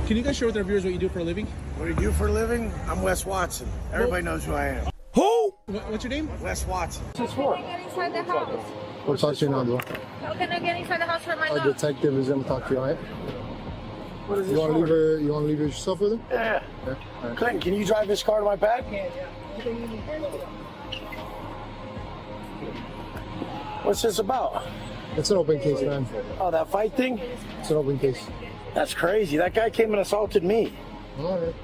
Can you guys share with our viewers what you do for a living? What do you do for a living? I'm Wes Watson. Everybody knows who I am. Who? What's your name? Wes Watson. Can I get inside the house? We'll talk to you now, bro. How can I get inside the house for my Our dog? detective is gonna talk to you, alright? What is this You wanna for? leave her? You wanna leave yourself with him? Yeah. Yeah. All right. Clinton, can you drive this car to my pad? What's this about? It's an open case, man. Oh, that fight thing? It's an open case. That's crazy. That guy came and assaulted me. All right.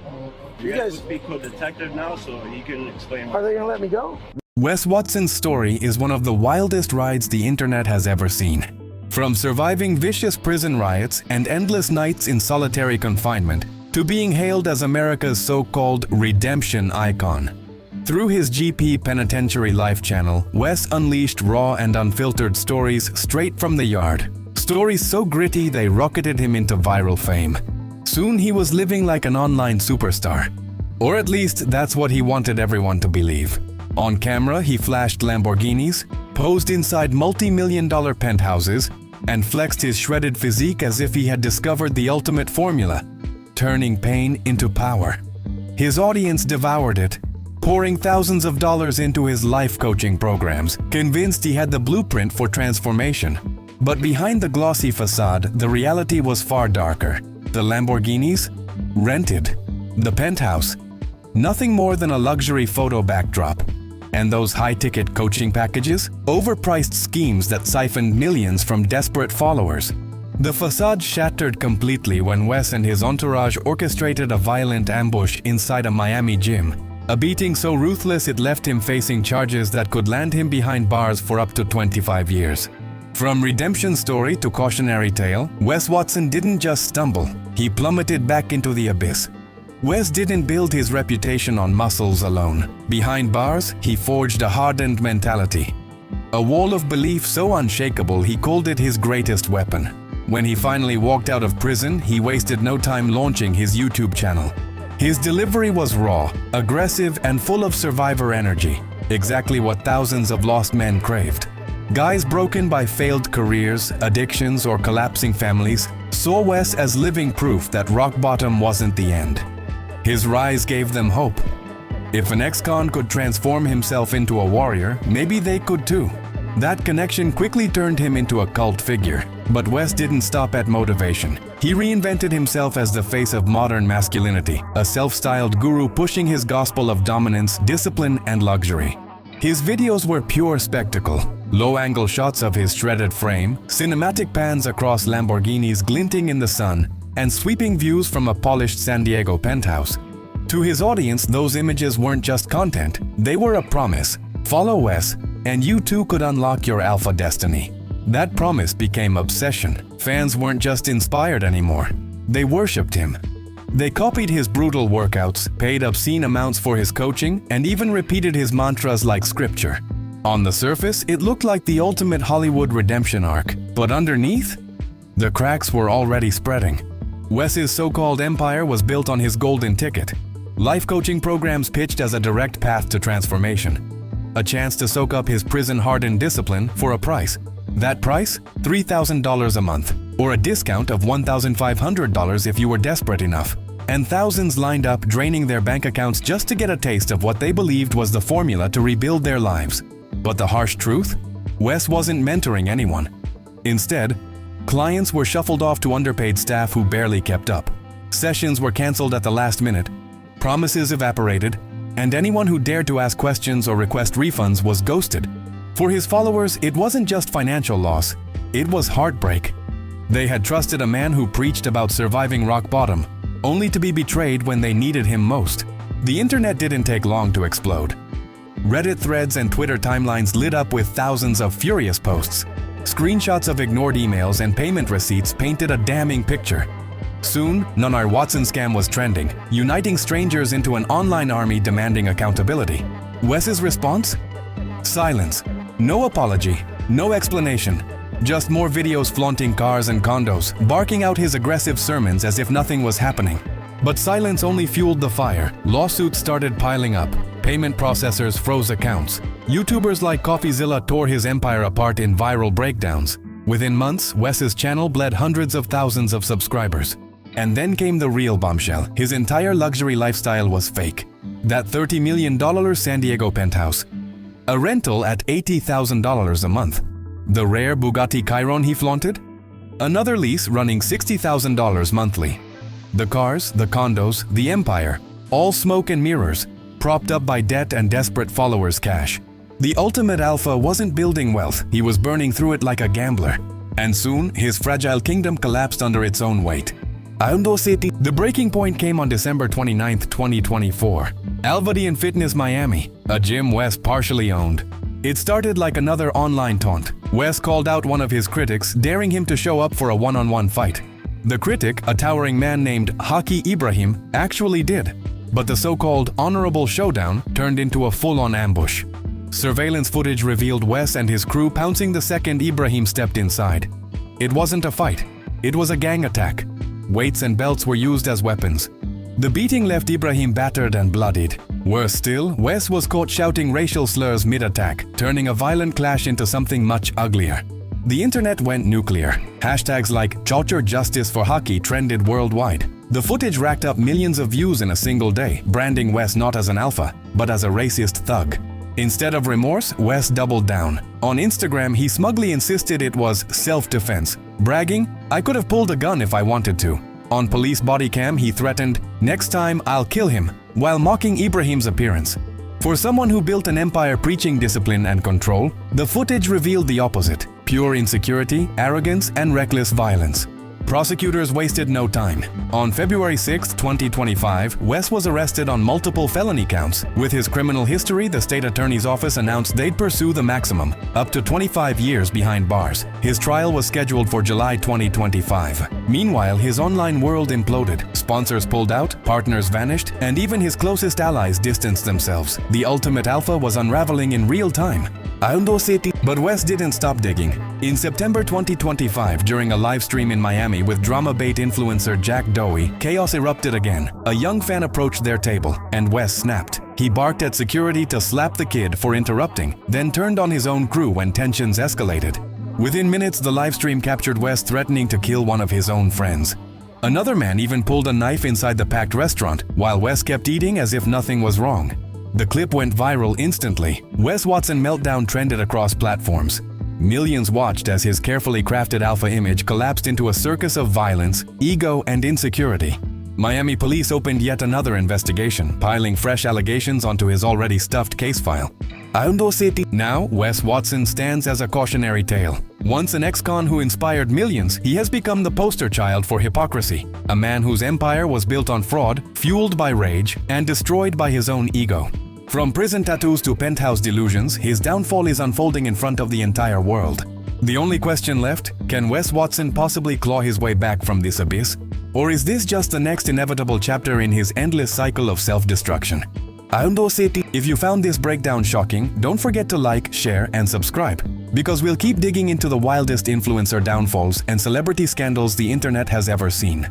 You guys, speak to a detective now, so he can explain. are they gonna let me go? Wes Watson's story is one of the wildest rides the internet has ever seen. From surviving vicious prison riots and endless nights in solitary confinement, to being hailed as America's so-called redemption icon. Through his GP Penitentiary Life channel, Wes unleashed raw and unfiltered stories straight from the yard. Stories so gritty they rocketed him into viral fame. Soon he was living like an online superstar. Or at least that's what he wanted everyone to believe. On camera, he flashed Lamborghinis, posed inside multi-million-dollar penthouses, and flexed his shredded physique as if he had discovered the ultimate formula, turning pain into power. His audience devoured it, pouring thousands of dollars into his life coaching programs, convinced he had the blueprint for transformation. But behind the glossy facade, the reality was far darker. The Lamborghinis? Rented. The penthouse? Nothing more than a luxury photo backdrop. And those high-ticket coaching packages? Overpriced schemes that siphoned millions from desperate followers. The facade shattered completely when Wes and his entourage orchestrated a violent ambush inside a Miami gym. A beating so ruthless it left him facing charges that could land him behind bars for up to 25 years. From redemption story to cautionary tale, Wes Watson didn't just stumble, he plummeted back into the abyss. Wes didn't build his reputation on muscles alone. Behind bars, he forged a hardened mentality. A wall of belief so unshakable he called it his greatest weapon. When he finally walked out of prison, he wasted no time launching his YouTube channel. His delivery was raw, aggressive, and full of survivor energy, exactly what thousands of lost men craved. Guys broken by failed careers, addictions, or collapsing families saw Wes as living proof that rock bottom wasn't the end. His rise gave them hope. If an ex-con could transform himself into a warrior, maybe they could too. That connection quickly turned him into a cult figure. But Wes didn't stop at motivation. He reinvented himself as the face of modern masculinity, a self-styled guru pushing his gospel of dominance, discipline, and luxury. His videos were pure spectacle. Low-angle shots of his shredded frame, cinematic pans across Lamborghinis glinting in the sun, and sweeping views from a polished San Diego penthouse. To his audience, those images weren't just content, they were a promise. Follow Wes, and you too could unlock your alpha destiny. That promise became obsession. Fans weren't just inspired anymore, they worshipped him. They copied his brutal workouts, paid obscene amounts for his coaching, and even repeated his mantras like scripture. On the surface, it looked like the ultimate Hollywood redemption arc, but underneath, the cracks were already spreading. Wes's so-called empire was built on his golden ticket. Life coaching programs pitched as a direct path to transformation. A chance to soak up his prison-hardened discipline for a price. That price? $3,000 a month, or a discount of $1,500 if you were desperate enough. And thousands lined up, draining their bank accounts just to get a taste of what they believed was the formula to rebuild their lives. But the harsh truth? Wes wasn't mentoring anyone. Instead, clients were shuffled off to underpaid staff who barely kept up. Sessions were canceled at the last minute, promises evaporated, and anyone who dared to ask questions or request refunds was ghosted. For his followers, it wasn't just financial loss, it was heartbreak. They had trusted a man who preached about surviving rock bottom, only to be betrayed when they needed him most. The internet didn't take long to explode. Reddit threads and Twitter timelines lit up with thousands of furious posts. Screenshots of ignored emails and payment receipts painted a damning picture. Soon, Nunar Watson scam was trending, uniting strangers into an online army demanding accountability. Wes's response? Silence. No apology, no explanation. Just more videos flaunting cars and condos, barking out his aggressive sermons as if nothing was happening. But silence only fueled the fire. Lawsuits started piling up. Payment processors froze accounts. YouTubers like Coffeezilla tore his empire apart in viral breakdowns. Within months, Wes's channel bled hundreds of thousands of subscribers. And then came the real bombshell. His entire luxury lifestyle was fake. That $30 million San Diego penthouse. A rental at $80,000 a month. The rare Bugatti Chiron he flaunted? Another lease running $60,000 monthly. The cars, the condos, the empire, all smoke and mirrors, propped up by debt and desperate followers' cash. The ultimate alpha wasn't building wealth, he was burning through it like a gambler. And soon, his fragile kingdom collapsed under its own weight. The breaking point came on December 29, 2024. Alvadian Fitness Miami, a gym Wes partially owned. It started like another online taunt. Wes called out one of his critics, daring him to show up for a one-on-one fight. The critic, a towering man named Haki Ibrahim, actually did. But the so-called honorable showdown turned into a full-on ambush. Surveillance footage revealed Wes and his crew pouncing the second Ibrahim stepped inside. It wasn't a fight. It was a gang attack. Weights and belts were used as weapons. The beating left Ibrahim battered and bloodied. Worse still, Wes was caught shouting racial slurs mid-attack, turning a violent clash into something much uglier. The internet went nuclear. Hashtags like "Chaucher Justice for Haki" trended worldwide. The footage racked up millions of views in a single day, branding Wes not as an alpha, but as a racist thug. Instead of remorse, Wes doubled down. On Instagram, he smugly insisted it was self-defense, bragging, "I could have pulled a gun if I wanted to." On police body cam, he threatened, "Next time, I'll kill him," while mocking Ibrahim's appearance. For someone who built an empire preaching discipline and control, the footage revealed the opposite: pure insecurity, arrogance, and reckless violence. Prosecutors wasted no time. On February 6, 2025, Wes was arrested on multiple felony counts. With his criminal history, the state attorney's office announced they'd pursue the maximum, up to 25 years behind bars. His trial was scheduled for July 2025. Meanwhile, his online world imploded. Sponsors pulled out, partners vanished, and even his closest allies distanced themselves. The ultimate alpha was unraveling in real time. But Wes didn't stop digging. In September 2025, during a live stream in Miami with drama bait influencer Jack Dowie, chaos erupted again. A young fan approached their table, and Wes snapped. He barked at security to slap the kid for interrupting, then turned on his own crew when tensions escalated. Within minutes, the live stream captured Wes threatening to kill one of his own friends. Another man even pulled a knife inside the packed restaurant, while Wes kept eating as if nothing was wrong. The clip went viral instantly. Wes Watson meltdown trended across platforms. Millions watched as his carefully crafted alpha image collapsed into a circus of violence, ego, and insecurity. Miami police opened yet another investigation, piling fresh allegations onto his already stuffed case file. Now, Wes Watson stands as a cautionary tale. Once an ex-con who inspired millions, he has become the poster child for hypocrisy. A man whose empire was built on fraud, fueled by rage, and destroyed by his own ego. From prison tattoos to penthouse delusions, his downfall is unfolding in front of the entire world. The only question left, can Wes Watson possibly claw his way back from this abyss? Or is this just the next inevitable chapter in his endless cycle of self-destruction? If you found this breakdown shocking, don't forget to like, share, and subscribe, because we'll keep digging into the wildest influencer downfalls and celebrity scandals the internet has ever seen.